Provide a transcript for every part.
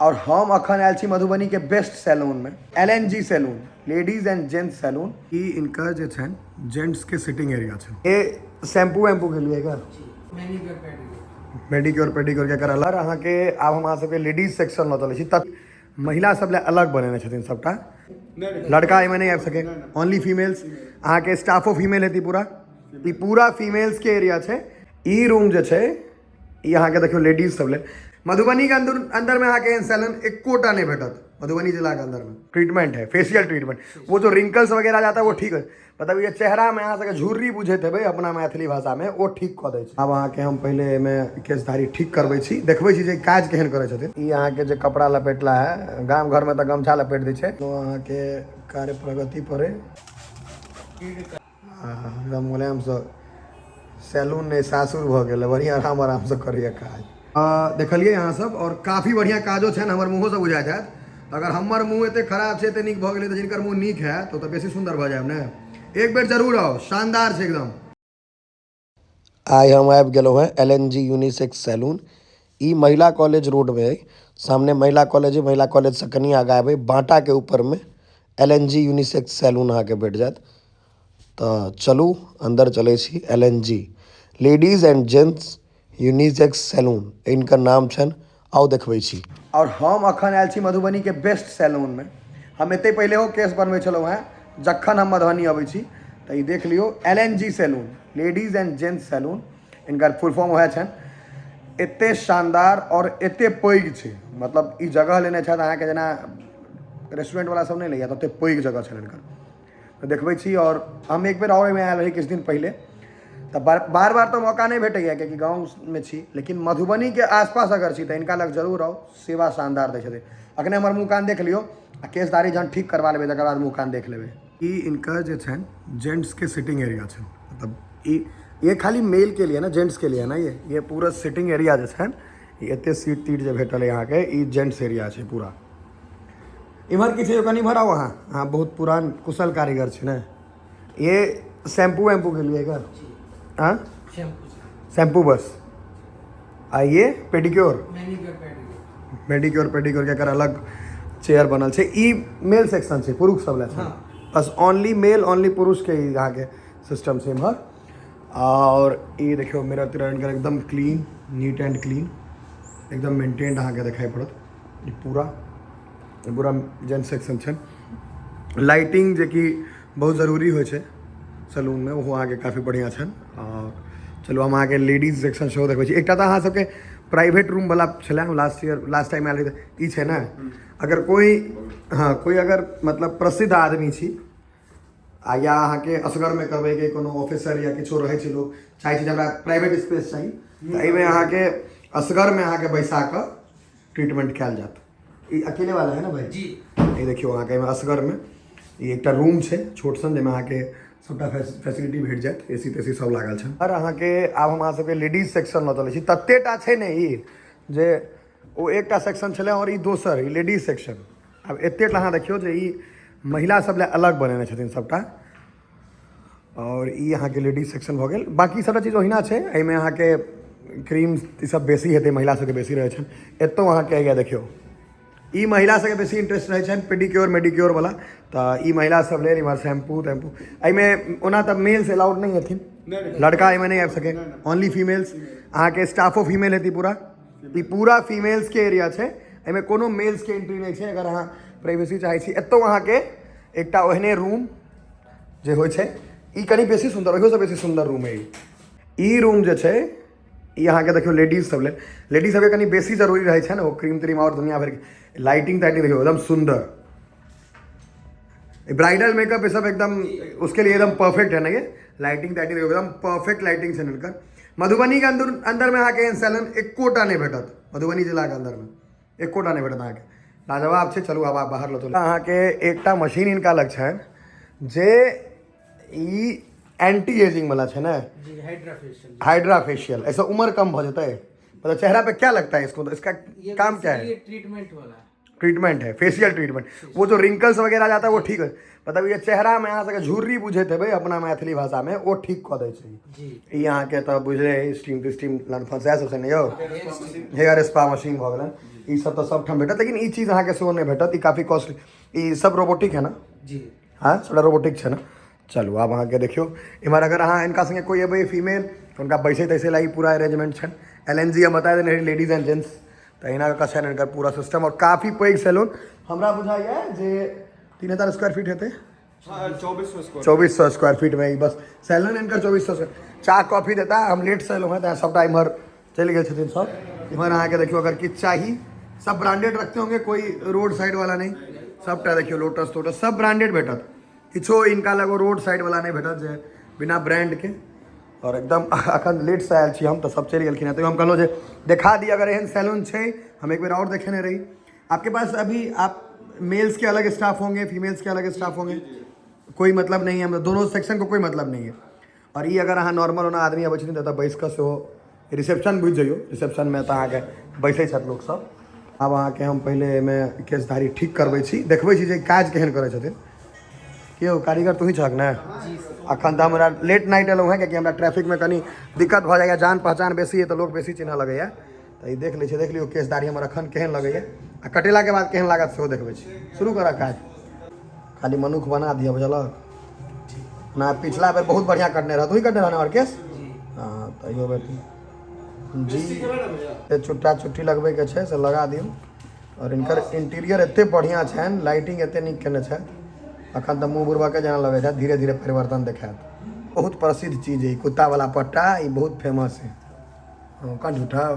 और हम अखन आयल छी मधुबनी के बेस्ट सैलून में, LNG salon, ladies and gents salon. ई इनका जो है जेंट्स के सिटिंग एरिया है। ये शैम्पू वैम्पू के लिए का मेडिक्योर पेडिक्योर के करल अहाँ के। आब हम सबके लेडीज सेक्शन लऽ चलै छी, तब महिला सब ले अलग बनेने छथिन सबटा। लड़का एहिमे नहीं आबि सके, ओनली फीमेल्स। अहाँ के स्टाफो फीमेल हेती पूरा। ई पूरा फीमेल्स के एरिया है। ई रूम जो है ई अहाँ के देखियो लेडीज सब ले। मधुबनी के अंदर में अहाँ के सैलून एकोटा नहीं भेटत। मधुबनी जिला के अंदर में ट्रीटमेंट है, फेशियल ट्रीटमेंट। वो जो रिंकल्स वगैरह जाता है वो ठीक है, मतलब ये चेहरा में अहाँ सबके झुर्री बुझैत हेबै अपना मैथिली भाषा में, वो ठीक कऽ दै छै। आब अहाँ के हम पहले में केशधारी ठीक करबै छी, देखबै छी जे काज केहन करै छथिन। ई अहाँ के जे कपड़ा लपेटला है, गाम घर में तऽ गमछा लपेट दै छै। तो अहाँ के कार्य प्रगति पर एकदम मुलायम से सैलून नहीं सासुर भऽ गेल, बढ़िया आराम आराम से करिए काज। देखलिए यहाँ सब, और काफ़ी बढ़िया काजो है। हमर मुँहो से बुझाइत है। अगर हमर मुँह एते खराब है, एते नीक भऽ गेलै, तऽ जिनकर मुँह नीक है तो बेसी सुंदर भऽ जायब ने। एक बेर जरूर आओ, शानदार है एकदम। आइ हम आबि गेलहुँ हैं LNG यूनिसेक्स सैलून। ई महिला कॉलेज रोड में है, सामने महिला कॉलेज है। महिला कॉलेज से कनी आगा एबै, बाटा के ऊपर में LNG यूनिसेक्स सैलून अहाँ के भेट जायत। तो चलू अंदर चले छी। LNG ladies and gents unisex salon इनका नाम छन। आओ देखबै छी। और हम अखन आयल छी मधुबनी के बेस्ट सैलून में। हम एते पहले हो केस बनबै छलहुँ हैं, जखन हम मधुबनी अबै छी तो ये देख लियो LNG salon, ladies and gents salon. इनका फुल फॉर्म वह छन। एते शानदार और एते पैघ छै, मतलब ई जगह लेने छथि अहाँ के जेना रेस्टोरेंट वाला सब नहीं लैया, तो ओते पैघ जगह छन इनकर। तो देखबै छी। और हम एक बेर और में आयल रही किछु दिन पहले, तो बार बार तो मौका नहीं भेटैया क्योंकि गाँव में छी, लेकिन मधुबनी के आसपास अगर छी तो इनका लग जरूर आओ। सेवा शानदार दै छथिन। अखने हमर मुँह कान देख लियो, आ केशधारी जहन ठीक करवा लेबै तकर बाद मुँह कान देख लेबै। ई इनका जो है जेंट्स के सिटिंग एरिया है, मतलब ये खाली मेल के लिए ना, जेंट्स के लिए ना। ये पूरा सिटिंग एरिया जो है, ये एते सीट तीट जो भेटल है यहाँ के, ई जेंट्स एरिया है पूरा। इम्हर की छै कनी भराओ अहाँ। हाँ, बहुत पुरान कुशल कारीगर छै ने। ये शैम्पू वैम्पू के लिए का? हाँ, शैम्पू बस। आ ये पेडिक्योर मेडिक्योर पेडिक्योर के कर अलग चेयर बनल छै। ई मेल सेक्शन छै, पुरुष सब ले छै। बस ओनली मेल, ओनली पुरुष के यहाँ के सिस्टम छै इम्हर। और ये देखियो मिरर तिरर इनकर एकदम क्लीन, नीट एंड क्लीन, एकदम मेंटेन्ड अहाँ के देखाई पड़त। ये पूरा जेंट सेक्शन छै। लाइटिंग जे कि बहुत जरूरी होइ छै सैलून में, वो अहाँ के काफ़ी बढ़िया छन। और चलो हम अहाँ के लेडीज सेक्शन सेहो देखबै छी। एकटा तऽ अहाँ सबके प्राइवेट रूम वाला छलै, लास्ट टाइम आयल रही तऽ ई छै ने। अगर कोई कोई अगर मतलब प्रसिद्ध आदमी छी आ या अहाँ के असगर में करबै के कोनो ऑफिसर या किछो रहै छै, लोग चाहै छै जे हमरा प्राइवेट स्पेस चाही, तऽ एहिमे अहाँ के असगर में अहाँ के बैसा कऽ ट्रीटमेंट कयल जायत। ई अकेले वाला है ना भाई जी? ये देखियो अहाँ के असगर में ई एकटा रूम छै छोट सन, जाहिमे अहाँ के सबटा फैसिलिटी भेट जायत। AC तेसी सब लागल छै। और अहाँ के आब हम सबके लेडीज सेक्शन लऽ चलै छी। ततेटा छै ने ई जे ओ एकटा सेक्शन छलै और ई दोसर, ई लेडीज सेक्शन। अब एतेटा अहाँ देखियो जे ई महिला सब ले अलग बनेने छथिन सबटा। और ई अहाँ के लेडीज सेक्शन भऽ गेल। बाकी सबटा चीज ओहिना छै। एहिमे अहाँ के क्रीम ई सब बेसी हेतै, महिला सबके बेसी रहै छनि। एतौ अहाँ के आइया देखियो, ई महिला सबके बेसी इंटरेस्ट रहै छनि पेडिक्योर मेडिक्योर वाला, तऽ ई महिला सब लेल इम्हर शैम्पू तैम्पू। एहिमे ओना तऽ मेल्स अलाउड नहीं हेथिन, लड़का एहिमे नहीं आबि सके, ओनली फीमेल्स। अहाँ के स्टाफो फीमेल हेती पूरा। ई पूरा फीमेल्स के एरिया है। एहिमे कोनो मेल्स के एंट्री नहीं है। अगर अहाँ प्राइवेसी चाहै छी, एतौ अहाँ के एकटा ओहने रूम जे होइ छै, ई कनी बेसी सुंदर, ओहियो से बेसी सुंदर रूम है। ई रूम जे छै ई अहाँ के देखियो लेडीज सब ले। लेडीज सबके कनी बेसी जरूरी रहै छै ने, वो क्रीम त्रीम और दुनिया भर के लाइटिंग ताइटिंग देखियो एकदम सुंदर। ब्राइडल मेकअप ये सब एकदम उसके लिए एकदम परफेक्ट है ना। ये लाइटिंग ताइटिंग देखियो एकदम परफेक्ट लाइटिंग से मिलकर। मधुबनी के अंदर में अहाँ के सैलून एकोटा नहीं भेटत। मधुबनी जिला के अंदर में एकोटा नहीं भेटत अहाँ के। लाजवाब छै। चलू आब बाहर लो चलू। अहाँ के एकटा मशीन इनका लग छै जे ई एंटी एजिंग वाला है ना, हाइड्रा फेशियल। ऐसा उम्र कम हो जाता है, मतलब चेहरा पे क्या लगता है इसको, तो इसका काम क्या है? ट्रीटमेंट वाला ट्रीटमेंट है, फेशियल ट्रीटमेंट। वो जो रिंकल्स वगैरह जाता है वो ठीक है, मतलब ये चेहरा में अहाँ सबके झुर्री बुझैत हेबै अपना मैथिली भाषा में, वो ठीक कऽ दै छै। ई अहाँ के तऽ बुझले स्टीम तिस्टीम फंसा सब छै ने यौ, हेयर स्पा मशीन भऽ गेलै। ई सब तो सब ठाम भेटत, लेकिन ई चीज़ अहाँके सेहो नहीं भेटत, ई काफ़ी कॉस्टली। ई सब रोबोटिक है ना जी हाँ, सबटा रोबोटिक है ना। चलू आब अहाँके देखियो इम्हर अगर अहाँ इनका संगे कोई अबै फीमेल तो उनका बैसे तैसे लागी पूरा अरेंजमेंट छन। LNG हम बता देने लेडीज एंड जेंट्स तो इना का छन इनकर पूरा सिस्टम और काफ़ी पैघ सैलून हमरा बुझाइए जे 3000 स्क्वायर फीट हेतै। 2400 स्क्वायर फीट में ही बस सैलून इनकर 2400 से चाह कॉफी देता। हम लेट से एलहुँ हैं सबटा इम्हर चलि गए छथिन सब। इम्हर अहाँके देखियो अगर किछु चाही सब ब्रांडेड रखते होंगे, कोई रोड साइड वाला नहीं। सबटा देखियो लोटस तोटस सब ब्रांडेड भेटत, किछो इनका लगो रोड साइड वाला नहीं भेटत जे बिना ब्रांड के। और एकदम अखन लेट से आयल छी हम तो सब चलि गेलखिन। तो हम कहलहुँ जे देखा दी अगर एहन सैलून छै, हम एक बार और देखेने रही। आपके पास अभी आप मेल्स के अलग स्टाफ होंगे, फीमेल्स के अलग स्टाफ होंगे, कोई मतलब नहीं है, हम दोनों सेक्शन को कोई मतलब नहीं है। और ये अगर अहाँ नॉर्मल होना आदमी अबै छथिन तऽ बैस कऽ सेहो रिसेप्शन बुझि जइयो, रिसेप्शनमे तऽ अहाँके बैसै छथि लोक सब। आब अहाँके हम पहिले एहिमे केशधारी ठीक करबै छी, देखबै छी जे काज केहन करै छथिन। कि यौ कारीगर तू ही छहक ने? अखन तऽ हमरा लेट नाइट एलहुँ हैं, कियाकि हमरा ट्रैफिकमे कनि दिक्कत भऽ जाइए, जान पहचान बेसी है तऽ लोक बेसी चिन्हऽ लगैए। तऽ ई देख लै छै, देख लियौ केशधारी हमर अखन केहन लगैए आ कटेलाके बाद केहन लागत सेहो देखबै छी। शुरू करऽ काज, खाली मनुख बना दिया बुझलक ना। पिछला बेर बहुत बढ़िया कटने रह, तू ही कटने रहने और केस। हाँ तैयो बेर जी ये छुट्टा छुट्टी लगबे के छै से लगा दियौ। और इनकर इंटीरियर एते बढ़िया छनि, लाइटिंग एते नीक केने छै। अखन तऽ मुँह बुढ़बा के जेना लगे छै, धीरे धीरे परिवर्तन देखायत। बहुत प्रसिद्ध चीज है कुत्ता वाला पट्टा, ये बहुत फेमस है। कंठ उठाओ,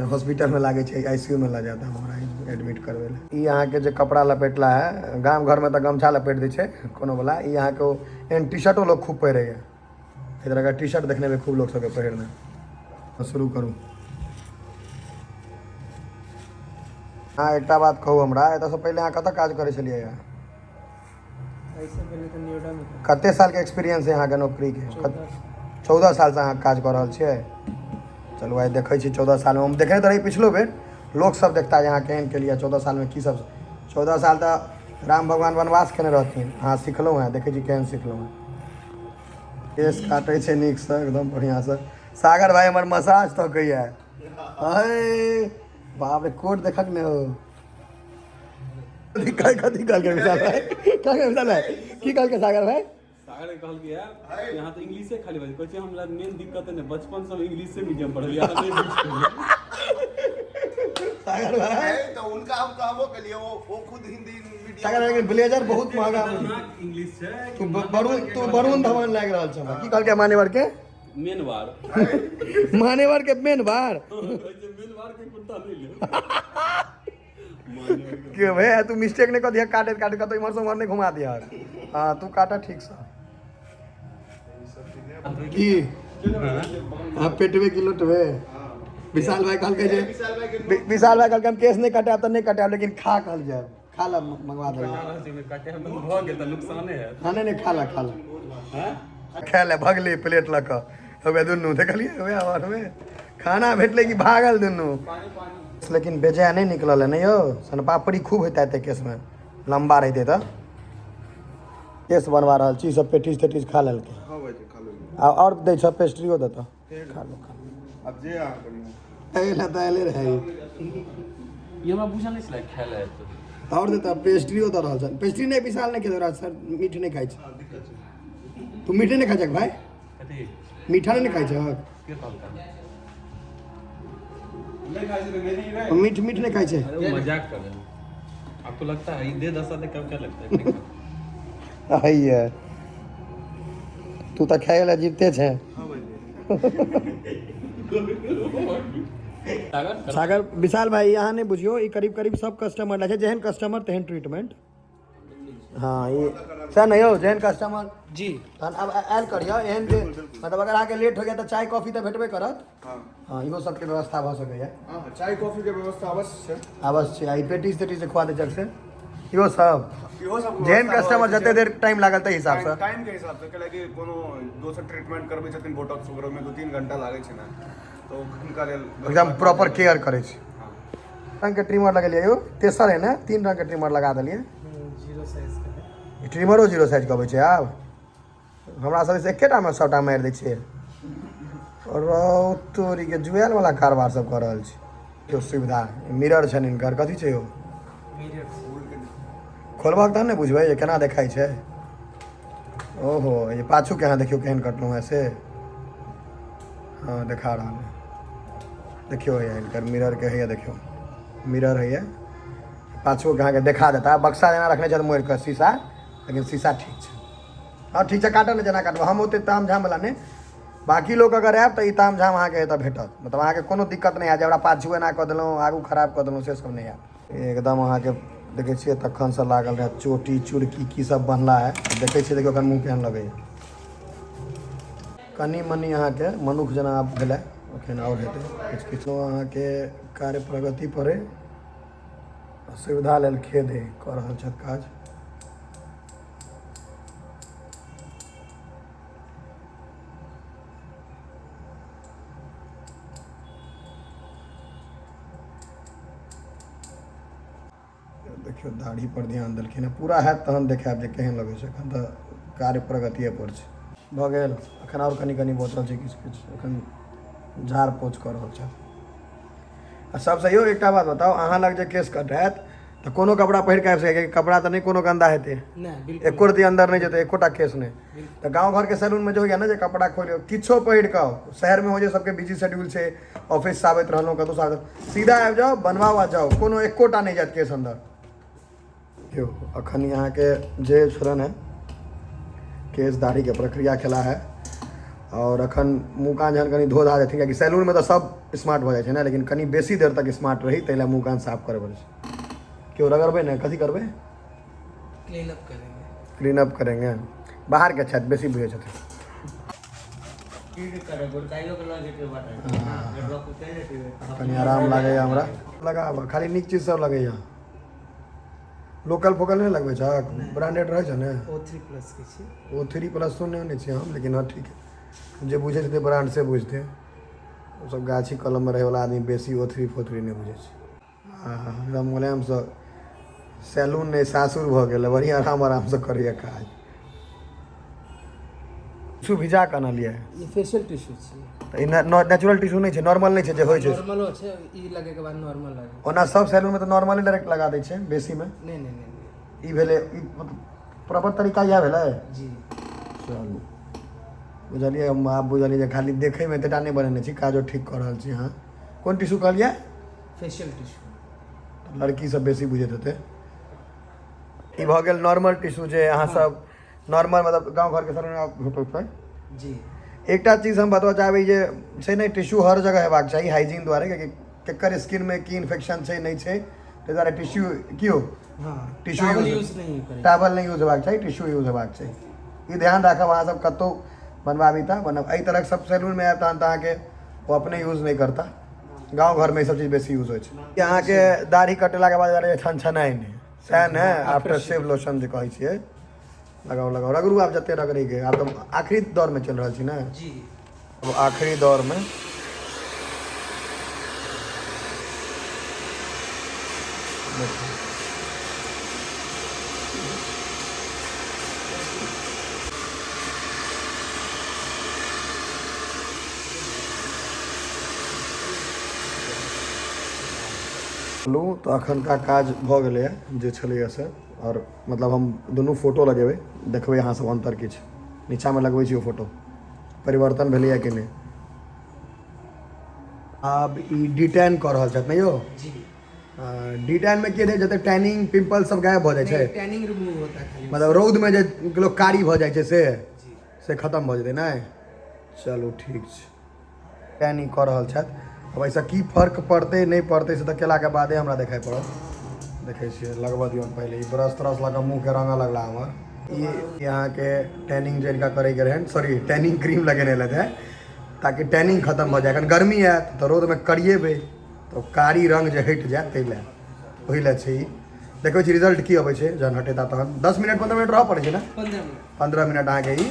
हॉस्पिटल में लागे छै, ICU में ला जाता है हमारा एडमिट करवे ला। ई यहाँ के जो कपड़ा लपेटला है, गांव घर में तो गमछा लपेट दी है कोनो वाला। ई यहाँ के एन टी शर्टो लोग खूब पहिरे है, इस तरह का टी शर्ट देखने में खूब लोग सबके पहिरना। शुरू करूँ हाँ एक बात कहू हमरा, एतऽ से पहले अहाँ कतऽ काज करे छलियै? कते साल के एक्सपीरियंस है यहाँ के नौकरी के? 14 साल से अहाँ काज कर रहल छियै। चलू आइ देखै छी 14 साल में हम देखने तो रही पिछलो बेर, लोग सब देखता यहाँ केहन के लिए 14 साल में की सब। 14 साल तो राम भगवान वनवास केने रहथिन, हाँ सिखलहुँ हैं, देखै छी केहन सिखलहुँ हैं। केस काटे छै नीक से एकदम बढ़िया से। सागर भाई हमर मसाज तो कहिया अरे बाप रे, कोट देखक ने हो। कथी कहल के विशाल भाई, का के विशाल भाई की कहल के सागर भाई? सागर कहल के यार यहाँ तो इंग्लिशे खाली बात कहै छै। हमरा मेन दिक्कत है ने, बचपन से हम इंग्लिशे मीडियम पढ़लिए। सागर भाई तो उनका हम कहबो के लिए वो खुद हिंदी मीडियम। सागर भाई के ब्लेजर बहुत महंगा इंग्लिश है। तू वरुण धवन लाग रहल छ हमरा। की कहल के मानेवर के मेन वार मानेवर के मेन बार मेन वार के कुत्ता नहीं ले क्यों भैया तू मिस्टेक नहीं कर दिया, काटे काटे का तो इमर से उमर नहीं घुमा दिया। हाँ तू काटा ठीक सा की हाँ पेटवे की लुटवे। विशाल भाई कहल के जे विशाल भाई कहल के हम केस नहीं काटे तो नहीं काटे, लेकिन खा कहल जाए, खा ला मंगवा दे। काटे हम भ गेल त नुकसाने है। हाँ नहीं खा ला हैं खा ले भगली प्लेट लक हवे दुनू देखलिए हवे आवाज में खाना भेटले कि भागल दुनू। लेकिन बेजाय नहीं निकलल है नहीं हो, सनपापड़ी खूब होता है केस में, लंबा रहते तो केस बनवा रहा चीज सब पेटीज तेटीज खा लेल के। हां भाई खा लो और दे छ पेस्ट्रियो देता खा लो अब जे आ करियो एला तो एले रहे ये हमरा पूछा नहीं छला खाय ले तो और देता पेस्ट्रियो दे रहल छ। पेस्ट्री नहीं विशाल नहीं के रहा सर, मीठ नहीं खाइ छ तू, मीठे नहीं खाइ छ भाई? कथी मीठा नहीं खाइ छ? के कहलका नहीं खाई से मेरी रे मीठ मीठ नहीं खाइ छ? अरे वो मजाक कर रहे हैं। आपको लगता है ये दे दसा दे कब क्या लगता है? आई है तू तो खाए ला जीते छे। हां भाई सागर विशाल भाई यहाँ नहीं बुझियो, ये करीब करीब सब कस्टमर लगे जेहन कस्टमर तेहन ट्रीटमेंट। हाँ ये सर नहीं हो जेहन कस्टमर जी तहन अब आयल करियो एहन जे मतलब अगर आके लेट हो गया तो चाय कॉफी तो भेटबे करत। हां हाँ इहो सबके व्यवस्था भ सकैया, हां चाय कॉफी के व्यवस्था अवश्य छै। अवश्य आई पेटीज तेटीज से खुआ दे जग से इहो सब इहो सब जेहन कस्टमर जते देर टाइम लागल ते हिसाब से टाइम के हिसाब से कैला कि कोनो दोसर ट्रीटमेंट करबै छथिन बोटॉक्स वगैरह में 2-3 घंटा लागै छै ना, तो हुनका लेल एकदम प्रॉपर केयर करे छी। रंग के ट्रिमर लगेलिए यो, तेसर है ना, 3 रंग के ट्रिमर लगा देलिए। जीरो साइज का ट्रिमरो 0 साइज के अबै छै आब हमरा सब से एकेटा में सबटा मारि दै छियै। और तोरी के जुएल वाला कारोबार सब कर रहल छी। जो सुविधा मिरर छनि हिनकर कथी छै ओ मिरर खोलबक तहन ने बुझबै जे केना देखाइ छै। ओहो ये पाछू के अहाँ देखियौ केहन कटलहुँ है से हाँ देखा रहल है देखियो है हिनकर मिरर के है देखियो मिरर है पाछू के अहाँके देखा देता बक्सा जेना रखने छथि मोड़ि कऽ शीशा लेकिन शीशा ठीक छै। हाँ ठीक छै काटऽ ने जेना काटबै हम ओतेक ताम झाम वाला नहि बाकी लोग अगर आयब तऽ ई ताम झाम अहाँके एतऽ भेटत मतलब अहाँके कोनो दिक्कत नहि हैत जे हमरा पाछू एना कऽ देलहुँ आगू खराब कऽ देलहुँ से सब नहि हैत एकदम अहाँके देखै छियै तखनसँ लागल रहै चोटी चुड़की की सब बनला है देखै छियै देखियौ ओकर मुँह केहन लगैए कनि मनि अहाँके मनुख जेना आब भेलै एखन आओर हेतै किछु किछु अहाँके कार्य प्रगति पर सुविधा लेल खेद है कऽ रहल छथि काज। देखियौ दाढ़ी पर ध्यान देलखिन हँ पूरा हैत तहन देखायब जे केहन लगै छै एखन तऽ कार्य प्रगतिए पर छै भऽ गेल एखन आओर कनि कनि बचल छै किछु किछु एखन झाड़ पोछ कऽ रहल छै। आ सबसँ यौ एकटा बात बताउ अहाँ लग जे केश कट हैत तऽ कोनो कपड़ा पहिर कऽ आबि सकैए कपड़ा तऽ नहि कोनो गन्दा हेतै नहीं बिल्कुल एको रत्ती अंदर नहीं जेतै एकोटा केस नहीं तो गांव घर के सैलून में जो होइए ना जे कपड़ा खोलियो किछो पहिर कऽ शहर में हो जे सबके बिजी शेड्यूल छै ऑफिस से आबैत रहलहुँ कतौ से आबैत सीधा आबि जाओ बनवाओ आ जाओ कोनो एकोटा नहीं जायत केस अंदर। देखियो अखन अहाँके जे छोड़न है केस दाढ़ी के प्रक्रिया खेला है और अखन मुँह कान जहन कनि धो धा जेथिन कियाकि सैलून में तो सब स्मार्ट भऽ जाइ छै ने लेकिन कनि बेसी देर तक स्मार्ट रही ताहि लए मुँह कान साफ करऽ पड़ै छै। क्यों रगड़बै ने कथी करबै क्लीन अप करेंगे क्लीन अप करेंगे बाहर के छथि बेसी बुझै छथिन कनि आराम लागैए हमरा लगाब खाली नीक चीज सब लगैए लोकल फोकल नहीं लगबै छ ब्रांडेड रहै छै ने O3+ के छी O3+ तो नहीं छी हम लेकिन हाँ ठीक है जे बुझे छै ब्रांड से बुझते ओ सब गाछी कलम में रहे वाला आदमी बेसी O3 फोथरी नहीं बुझे छै। एकदम मुलायम से सैलून नहीं सासुर भऽ गेल बढ़िया आराम से करिए काज टिशू भिजा के आनलिए ये फेशियल टिश्यू छी तऽ ई नेचुरल टिशू नहीं छै नॉर्मल नहीं छै जे होइ छै नॉर्मलो छै ई लगे के बाद नॉर्मल लगे ओना सब सैलून में तो नॉर्मली डायरेक्ट लगा दै छै बेसी में नहीं नहीं नहीं ई भेलै ई प्रॉपर तरीका इएह भेलै जी चलू बुझलिए हम आप बुझलिए जे खाली देखै में एतेटा नहीं बनेने छी काजो ठीक कऽ रहल छी अहाँ कोन टिशू कहलिए फेशियल टिश्यू लड़की सब बेसी बुझैत हेतै ई भऽ गेल नॉर्मल टिशू जे अहाँ सब नॉर्मल मतलब गांव घर के सैलून भेटै छै। जी एकटा चीज हम बतबऽ चाहबै जे छै नहि टिश्यू हर जगह हेबाक चाही हाइजीन दुआरे कियाकि केकर स्किन में की इन्फेक्शन छै नहीं छै ताहि दुआरे टिश्यू की हो हाँ टिश्यू टॉवल यूज यूज नहीं करेंगे टावल नहीं यूज हेबाक चाही टिश्यू यूज हेबाक चाही ई ध्यान राखब अहाँ सब कतौ बनवाबी तऽ बनब एहि तरह सब सैलून में आयब तहन तऽ अहाँके वो अपने यूज नहीं करता गाँव घर में ई सब चीज बेसी यूज होइ छै अहाँके दाढ़ी कटेलाके बाद छनछनाइ नहि सएह ने आफ्टर शेव लोशन जे कहै छियै लगाओ लगाओ रगड़ू आब जते रगड़ैके आब तऽ आखिरी दौर में चलि रहल छी ने जी अब आखिरी दौर में लू तो अखनका काज भऽ गेलै है जे छलैए से और मतलब हम दुनू फोटो लगेबै देखबै अहाँ सब अंतर किछु नीचाँमे लगबै छी ओ फोटो परिवर्तन भेलैए कि नहीं। आब ई डिटेन कऽ रहल छथि ने यौ जी डिटेन में की रहै जते टैनिंग पिम्पल सब गायब भऽ जाइ छै टैनिंग रिमूव होता है खाली मतलब रौद में जे लोग कारी भऽ जाइ छै जी से खत्म भऽ जेतै नहि चलू ठीक छै टैनिंग कऽ रहल छथि अब ऐसा की फर्क पड़तै नहीं पड़तै से तऽ केलाके बादे हमरा देखाइ पड़त देखै छियै लगबऽ दियौ पहिले ई ब्रश त्रश लऽ कऽ मुँहके रंगऽ लगला हमर ई अहाँके टैनिंग जे इनका करैके रहनि सॉरी टैनिंग क्रीम लगेने रहै ताकि टैनिंग खत्म भऽ जाए एखन गर्मी आयत तऽ रौदमे करिएबै तऽ कारी रंग जे हटि जायत ताहि लए ओहि लए छै ई देखबै छी रिजल्ट की अबै छै जहन हटेता तहन 10 मिनट 15 मिनट रहऽ पड़ै छै ने 15 मिनट अहाँके ई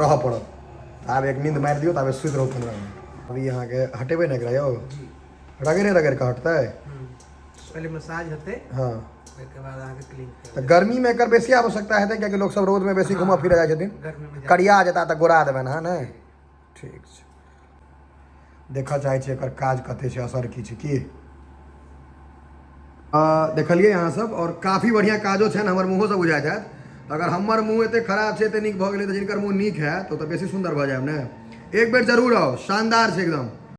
रहऽ पड़त आब एक नींद मारि दियौ ताबे सुति रहू 15 मिनट अभी अहाँके हटेबै ने एकरा यौ रगड़े रगड़ि कऽ हटतै पहले मसाज होते हाँ उसके बाद आके क्लीन तऽ गर्मी में एकर बेसी आवश्यकता हेतै कियाकि लोग सब रौद में बेसी घूमऽ फिरऽ जाइ छथिन गर्मी में करिया जेता तऽ गोरा देबनि हाँ नहि ठीक छै देखऽ चाहै छी एकर काज कते छै असर की छै की देखलिए यहाँ सब और काफ़ी बढ़िया काजो छे हमर मुँहो से बुझा जात अगर हमर मुँह एते खराब छे एते नीक भऽ गेलै तऽ जिनकर मुँह नीक है तो बेसी सुंदर भऽ जायब ने एक बेर जरूर आओ शानदार छै एकदम